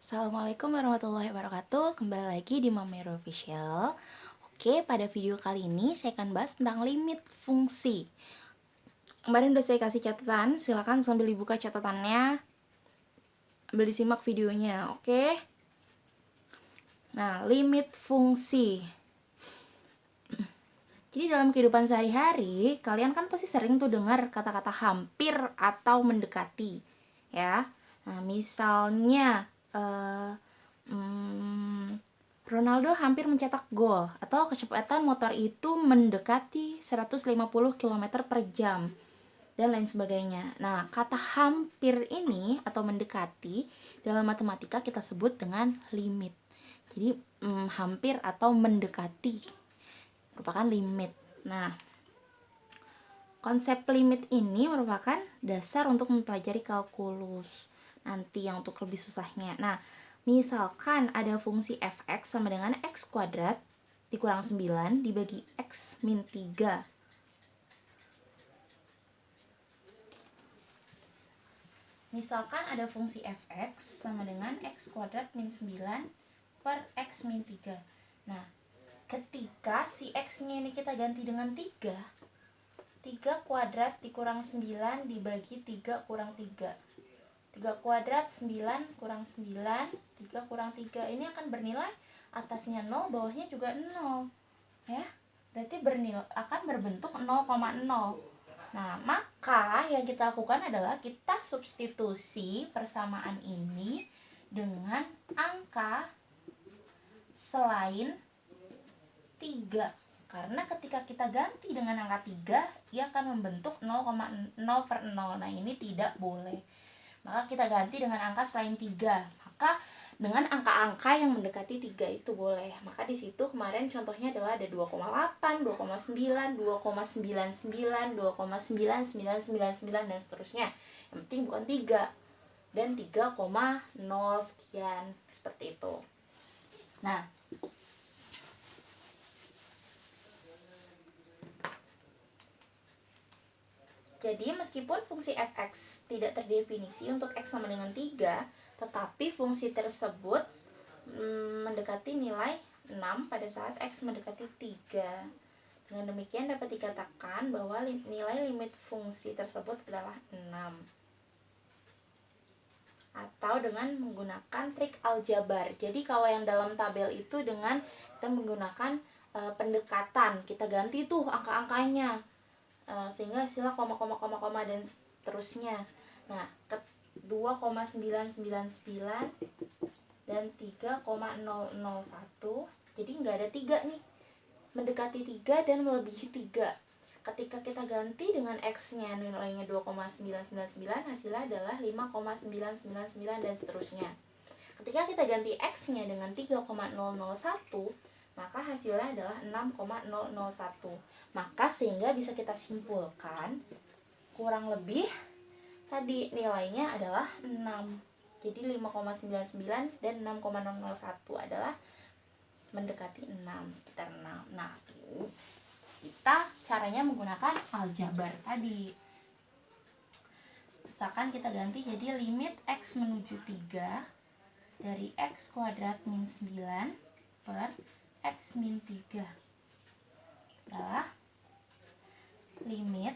Assalamualaikum warahmatullahi wabarakatuh. Kembali lagi di Mamero Official. Oke, pada video kali ini saya akan bahas tentang limit fungsi. Kemarin udah saya kasih catatan, silakan sambil dibuka catatannya, sambil disimak videonya, oke? Nah, limit fungsi. Jadi dalam kehidupan sehari-hari, kalian kan pasti sering tuh dengar kata-kata hampir atau mendekati, ya. Nah, misalnya Ronaldo hampir mencetak gol atau kecepatan motor itu mendekati 150 km per jam dan lain sebagainya. Nah, kata hampir ini atau mendekati dalam matematika kita sebut dengan limit. Jadi hampir atau mendekati merupakan limit. Nah, konsep limit ini merupakan dasar untuk mempelajari kalkulus. Nanti yang untuk lebih susahnya. Nah, misalkan ada fungsi fx sama dengan x kuadrat dikurang 9 dibagi x min 3. Misalkan ada fungsi fx sama dengan x kuadrat min 9 per x min 3. Nah, ketika si x-nya ini kita ganti dengan 3 kuadrat dikurang 9 dibagi 3 kurang 3. 3 kuadrat 9 kurang 9, 3 kurang 3 ini akan bernilai atasnya 0, bawahnya juga 0, ya. Berarti akan berbentuk 0,0. Nah, maka yang kita lakukan adalah kita substitusi persamaan ini dengan angka selain 3. Karena ketika kita ganti dengan angka 3, ia akan membentuk 0,0 per 0. Nah, ini tidak boleh. Maka kita ganti dengan angka selain 3. Maka dengan angka-angka yang mendekati 3 itu boleh. Maka di situ kemarin contohnya adalah ada 2,8, 2,9, 2,99, 2,99999 dan seterusnya. Yang penting bukan 3 dan 3,0 sekian, seperti itu. Nah, jadi meskipun fungsi fx tidak terdefinisi untuk x sama dengan 3, tetapi fungsi tersebut mendekati nilai 6 pada saat x mendekati 3. Dengan demikian dapat dikatakan bahwa nilai limit fungsi tersebut adalah 6. Atau dengan menggunakan trik aljabar. Jadi kalau yang dalam tabel itu dengan kita menggunakan pendekatan, kita ganti tuh angka-angkanya. Sehingga hasilnya koma dan seterusnya. Nah, 2,999 dan 3,001. Jadi nggak ada 3 nih. Mendekati 3 dan melebihi 3. Ketika kita ganti dengan x-nya nilainya 2,999, hasilnya adalah 5,999 dan seterusnya. Ketika kita ganti x-nya dengan 3,001, maka hasilnya adalah 6,001. Maka sehingga bisa kita simpulkan kurang lebih tadi nilainya adalah 6. Jadi 5,99 dan 6,001 adalah mendekati 6, sekitar 6. Nah, kita caranya menggunakan aljabar tadi. Misalkan kita ganti jadi limit x menuju 3 dari x kuadrat min 9 per x min 3 adalah limit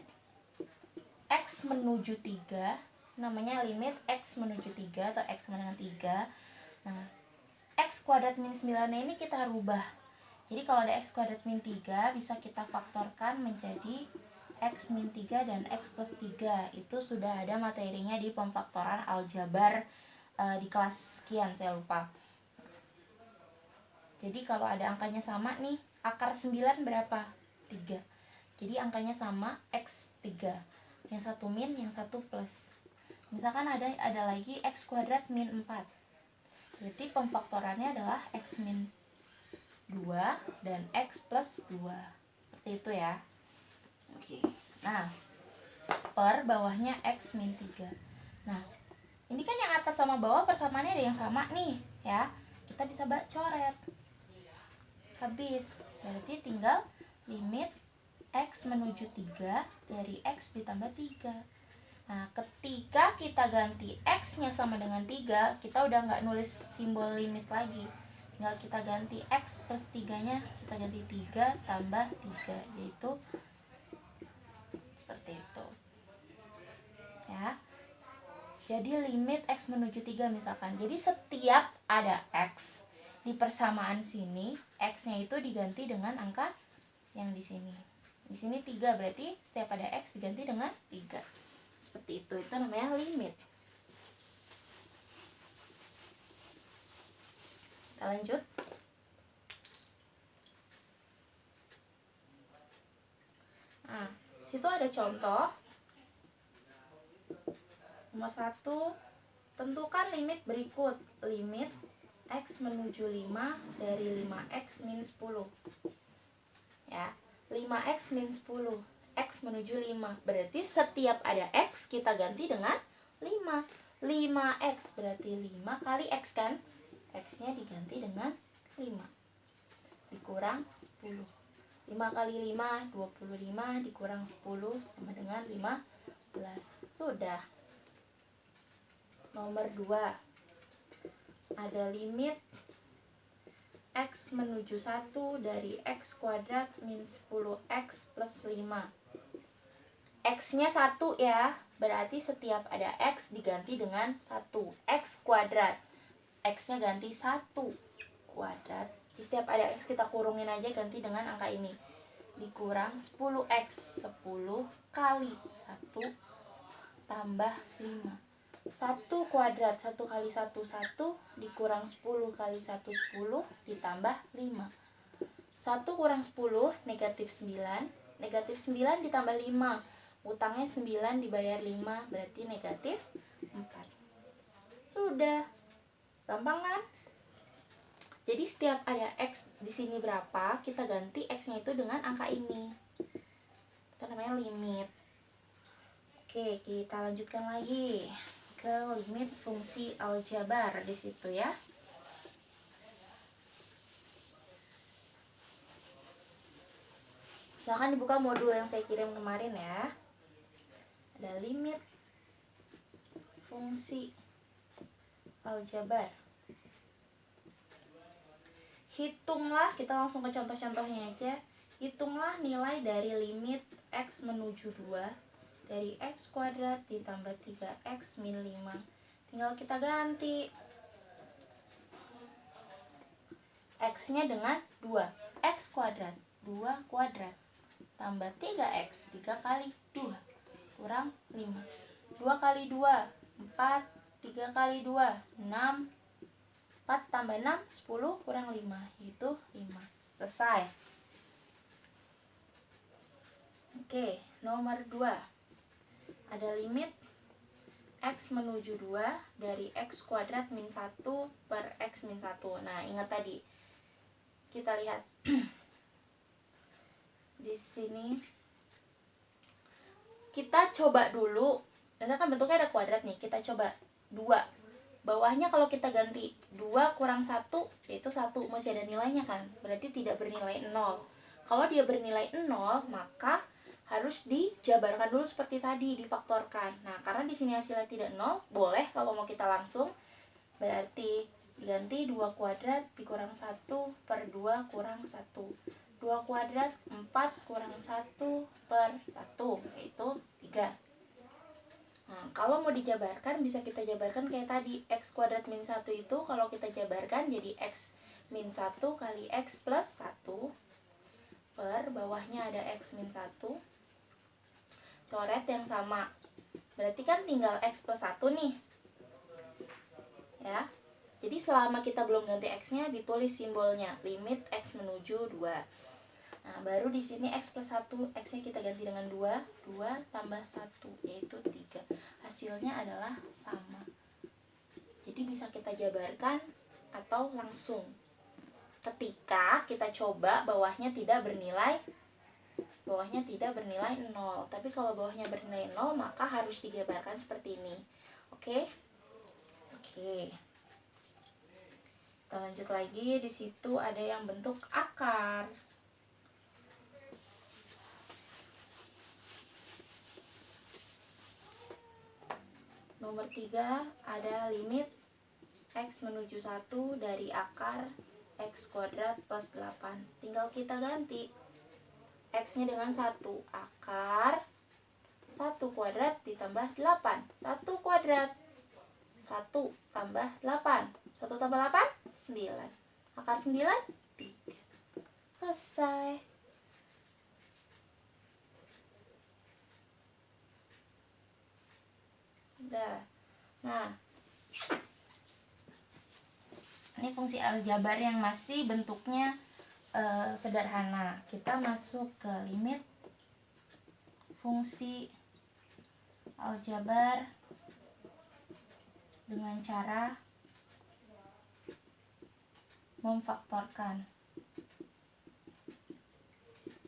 x menuju 3, namanya limit x menuju 3 atau x sama dengan 3. Nah, x kuadrat min 9 ini kita rubah. Jadi kalau ada x kuadrat min 3 bisa kita faktorkan menjadi x min 3 dan x plus 3. Itu sudah ada materinya di pemfaktoran aljabar di kelas sekian, saya lupa. Jadi kalau ada angkanya sama nih, akar 9 berapa? 3. Jadi angkanya sama, x 3. Yang satu min, yang satu plus. Misalkan ada lagi x kuadrat min 4. Berarti pemfaktorannya adalah x min 2 dan x plus 2. Seperti itu ya. Oke. Nah, per bawahnya x min 3. Nah, ini kan yang atas sama bawah persamaannya ada yang sama nih, ya. Kita bisa coret. Habis. Berarti tinggal limit x menuju 3 dari x ditambah 3. Nah, ketika kita ganti X-nya sama dengan 3, kita udah nggak nulis simbol limit lagi. Tinggal kita ganti X plus 3-nya, kita ganti 3 tambah 3, yaitu seperti itu. Ya. Jadi limit X menuju 3 misalkan. Jadi setiap ada X di persamaan sini, X-nya itu diganti dengan angka yang di sini. Di sini 3, berarti setiap ada X diganti dengan 3. Seperti itu namanya limit. Kita lanjut. Nah, situ ada contoh. Nomor 1, tentukan limit berikut. Limit X menuju 5 dari 5X min 10. Ya, 5X min 10. X menuju 5. Berarti setiap ada X kita ganti dengan 5. 5X berarti 5 kali X kan? X-nya diganti dengan 5. Dikurang 10. 5 kali 5, 25 dikurang 10 sama dengan 15. Sudah. Nomor 2. Ada limit X menuju 1 dari X kuadrat min 10X plus 5. X-nya 1 ya, berarti setiap ada X diganti dengan 1. X kuadrat, X-nya ganti 1 kuadrat. Jadi setiap ada X kita kurungin aja, ganti dengan angka ini. Dikurang 10X, 10 kali 1 tambah 5. 1 kuadrat, 1 kali 1, 1 dikurang 10 kali 1, 10 ditambah 5. 1 kurang 10, negatif 9. Negatif 9 ditambah 5. Utangnya 9 dibayar 5, berarti negatif 4. Sudah. Gampang kan? Jadi setiap ada X di sini berapa, kita ganti X-nya itu dengan angka ini. Itu namanya limit. Oke, kita lanjutkan lagi ke limit fungsi aljabar di situ ya. Silahkan dibuka modul yang saya kirim kemarin ya. Ada limit fungsi aljabar. Hitunglah, kita langsung ke contoh-contohnya aja. Hitunglah nilai dari limit X menuju 2 dari X kuadrat ditambah 3X min 5. Tinggal kita ganti X-nya dengan 2. X kuadrat, 2 kuadrat tambah 3X, 3 kali 2 kurang 5. 2 kali 2, 4. 3 kali 2, 6. 4 tambah 6, 10 kurang 5, yaitu 5. Selesai. Oke, nomor 2. Ada limit X menuju 2 dari X kuadrat min 1 per X min 1. Nah, ingat tadi. Kita lihat. Di sini kita coba dulu, misalkan bentuknya ada kuadrat nih, kita coba 2. Bawahnya kalau kita ganti 2 kurang 1, yaitu 1, masih ada nilainya kan, berarti tidak bernilai 0. Kalau dia bernilai 0, maka harus dijabarkan dulu seperti tadi, difaktorkan. Nah, karena di sini hasilnya tidak 0, boleh kalau mau kita langsung, berarti diganti 2 kuadrat dikurang 1 per 2 kurang 1. 2 kuadrat 4 kurang 1 per 1, yaitu 3. Nah, kalau mau dijabarkan bisa kita jabarkan kayak tadi. X kuadrat min 1 itu kalau kita jabarkan jadi X min 1 kali X plus 1 per bawahnya ada X min 1. Coret yang sama. Berarti kan tinggal X plus 1 nih. Ya. Jadi selama kita belum ganti X-nya, ditulis simbolnya limit X menuju 2. Nah, baru di sini X plus 1, X-nya kita ganti dengan 2, 2 tambah 1, yaitu 3. Hasilnya adalah sama. Jadi bisa kita jabarkan atau langsung. Ketika kita coba bawahnya tidak bernilai 0. Tapi kalau bawahnya bernilai 0, maka harus dijabarkan seperti ini. Oke? Oke. Kita lanjut lagi. Di situ ada yang bentuk akar. nomor 3 ada limit X menuju 1 dari akar X kuadrat plus 8. Tinggal kita ganti X-nya dengan 1. Akar 1 kuadrat ditambah 8. 1 kuadrat 1 tambah 8. 1 tambah 8, 9. Akar 9, 3. Selesai. Udah. Nah, ini fungsi aljabar yang masih bentuknya sederhana. Kita masuk ke limit fungsi aljabar dengan cara memfaktorkan.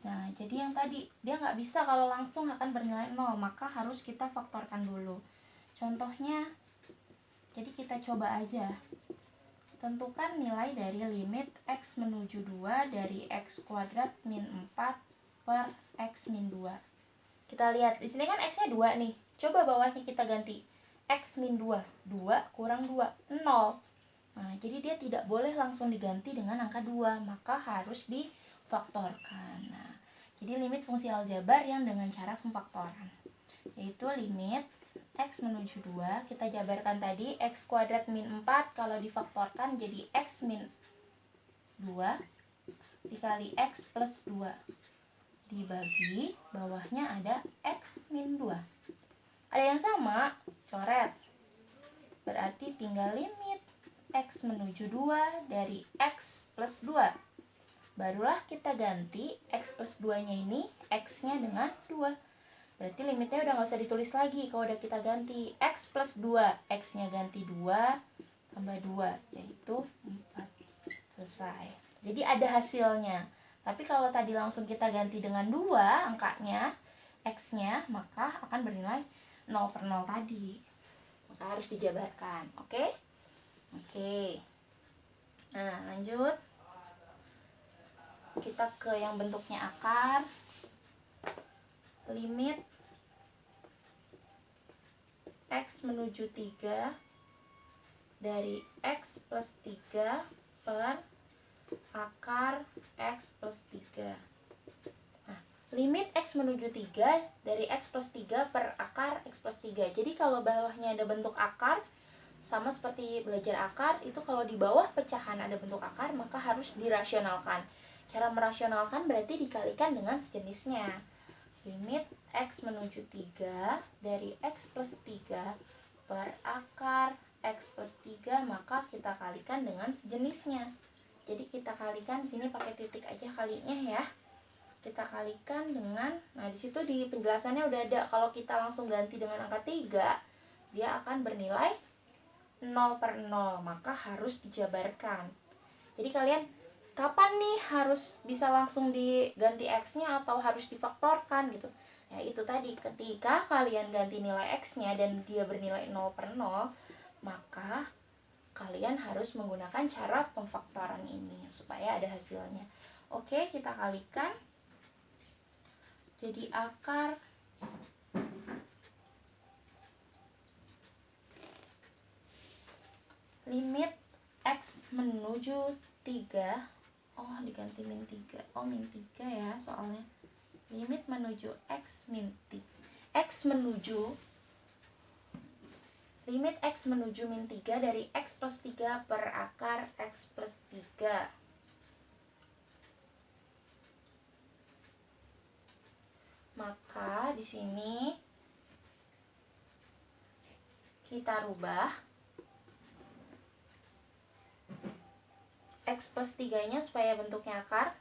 Nah, jadi yang tadi dia nggak bisa kalau langsung akan bernilai 0, maka harus kita faktorkan dulu. Contohnya, jadi kita coba aja. Tentukan nilai dari limit X menuju 2 dari X kuadrat min 4 per X min 2. Kita lihat, di sini kan X-nya 2 nih. Coba bawahnya kita ganti. X min 2. 2 kurang 2, 0. Nah, jadi dia tidak boleh langsung diganti dengan angka 2, maka harus difaktorkan. Nah, jadi limit fungsi aljabar yang dengan cara pemfaktoran, yaitu limit X menuju 2, kita jabarkan tadi, X kuadrat min 4 kalau difaktorkan jadi X min 2 dikali X plus 2. Dibagi, bawahnya ada X min 2. Ada yang sama, coret. Berarti tinggal limit X menuju 2 dari X plus 2. Barulah kita ganti X plus 2-nya ini, X-nya dengan 2. Berarti limitnya udah nggak usah ditulis lagi kalau udah kita ganti. X plus 2, X-nya ganti 2, tambah 2, yaitu 4. Selesai. Jadi ada hasilnya. Tapi kalau tadi langsung kita ganti dengan 2 angkanya, X-nya, maka akan bernilai 0 per 0 tadi. Maka harus dijabarkan. Oke? Oke. Nah, lanjut. Kita ke yang bentuknya akar. Limit X menuju 3 dari X plus 3 per akar X plus 3. Nah, limit X menuju 3 dari X plus 3 per akar X plus 3. Jadi kalau bawahnya ada bentuk akar, sama seperti belajar akar, itu kalau di bawah pecahan ada bentuk akar, maka harus dirasionalkan. Cara merasionalkan berarti dikalikan dengan sejenisnya. Limit X menuju 3 dari X plus 3 per akar X plus 3, maka kita kalikan dengan sejenisnya. Jadi kita kalikan, sini pakai titik aja kalinya ya. Kita kalikan dengan, nah disitu di penjelasannya udah ada, kalau kita langsung ganti dengan angka 3, dia akan bernilai 0 per 0, maka harus dijabarkan. Jadi kalian kapan nih harus bisa langsung diganti X-nya atau harus difaktorkan gitu. Ya itu tadi, ketika kalian ganti nilai X-nya dan dia bernilai 0 per 0, maka kalian harus menggunakan cara pemfaktoran ini supaya ada hasilnya. Oke, kita kalikan. Jadi akar limit X menuju 3, oh diganti min 3, oh min 3 ya soalnya. Limit menuju X min 3, X menuju, limit X menuju min 3 dari X plus 3 per akar X plus 3. Maka di sini kita rubah X plus 3-nya supaya bentuknya akar.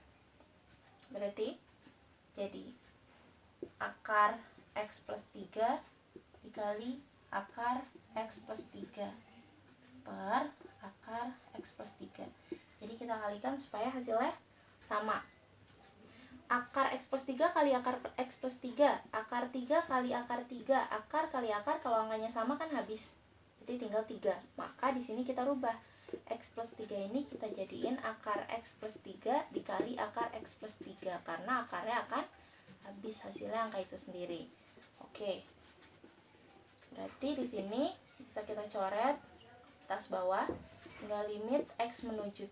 Berarti jadi akar X plus 3 dikali akar X plus 3 per akar X plus 3. Jadi kita kalikan supaya hasilnya sama. Akar X plus 3 kali akar X plus 3, akar 3 kali akar 3, akar kali akar, kalau angkanya sama kan habis. Jadi tinggal 3. Maka di sini kita rubah. X plus 3 ini kita jadiin akar X plus 3 dikali akar X plus 3, karena akarnya akan habis, hasilnya angka itu sendiri. Oke. Berarti di sini Bisa kita coret atas bawah, tinggal limit X menuju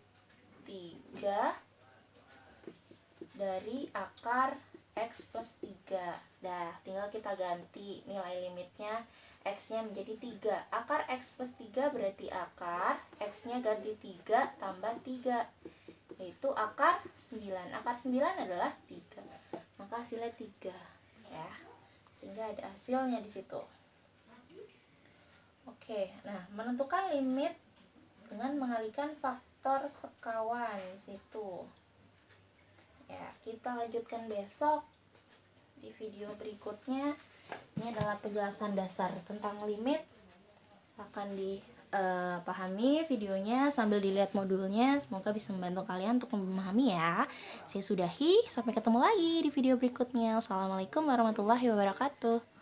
3 dari akar X plus 3. Dah, tinggal kita ganti nilai limitnya, X nya menjadi 3. Akar X plus 3 berarti akar X nya ganti 3 tambah 3, yaitu akar 9. Akar 9 adalah 3, maka hasilnya 3 ya. Sehingga ada hasilnya di situ. Oke, nah menentukan limit dengan mengalihkan faktor sekawan situ. Ya, kita lanjutkan besok di video berikutnya. Ini adalah penjelasan dasar tentang limit. Akan dipahami videonya sambil dilihat modulnya. Semoga bisa membantu kalian untuk memahami ya. Saya sudahi, sampai ketemu lagi di video berikutnya. Assalamualaikum warahmatullahi wabarakatuh.